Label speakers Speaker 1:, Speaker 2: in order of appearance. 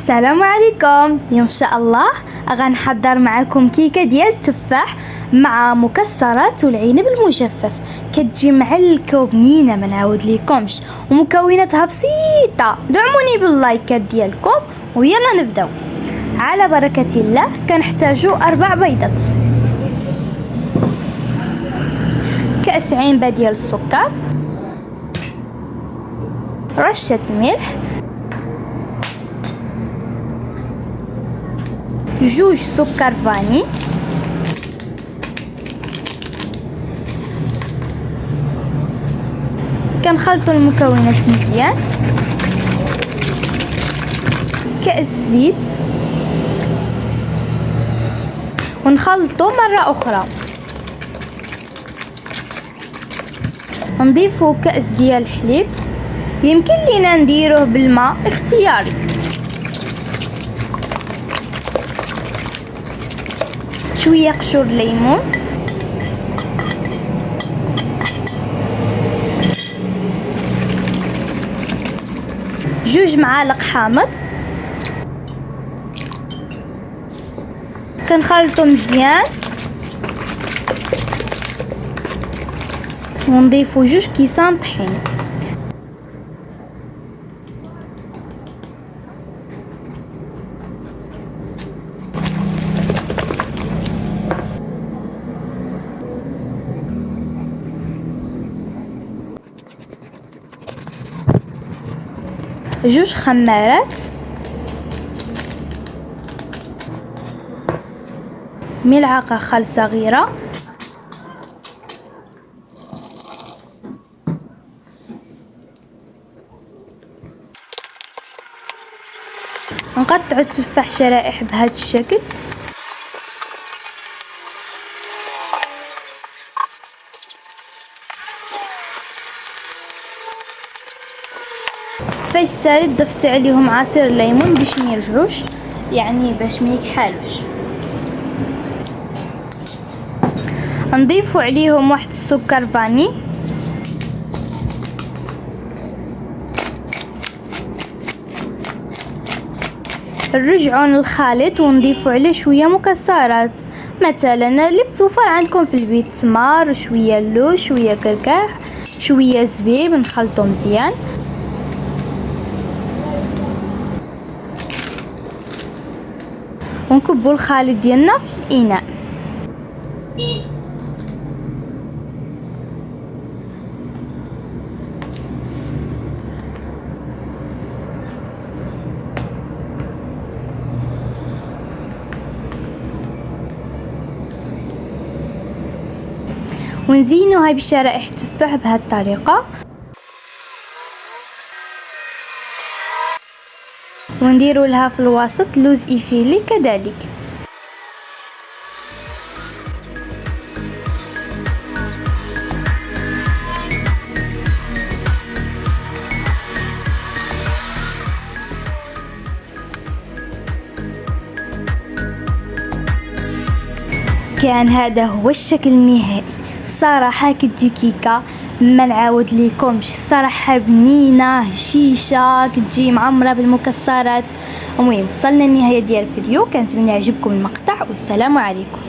Speaker 1: السلام عليكم. اليوم ان شاء الله غنحضر معكم كيكه ديال التفاح مع مكسرات والعنب المجفف. كتجي معلكه وبنينه ما نعاود ليكمش، ومكوناتها بسيطه. دعموني باللايكات ديالكم ويلا نبداو. على بركه الله. كنحتاجو 4 بيضات، كاس عنبه ديال السكر، رشه ملح، 2 سكر فاني، كنخلطوا المكونات مزيان، كأس زيت، ونخلطوا مرة أخرى. نضيفوا كأس ديال الحليب، يمكن لينا نديروه بالماء اختياري. شويه قشور ليمون، جوج معالق حامض. كنخلطو مزيان ونضيفو 2 كيسان طحين. جوج خمارات، ملعقة خل صغيرة، نقطع التفاح شرائح بهذا الشكل. فاش سالت ضفت عليهم عصير الليمون باش ما يرجعوش، يعني باش ما يكحالوش. نضيفوا عليهم واحد السكر فاني، نرجعوا للخليط ونضيفوا عليه شويه مكسرات، مثلا اللي بتوفر عندكم في البيت، تمر، شويه اللوز، شويه كركاع، شويه زبيب. نخلطوا مزيان ونكبوا الخليط ديالنا في الاناء. ونزينوها بشرائح التفاح بهذه الطريقه، ونديروا لها في الوسط لوز إيفيلي كذلك. كان هذا هو الشكل النهائي. الصراحه كتجي كيكه ما نعاود ليكمش، الصراحه بنينه هشيشه، كتجي معمره بالمكسرات. المهم وصلنا للنهايه ديال الفيديو، كنتمنى يعجبكم المقطع والسلام عليكم.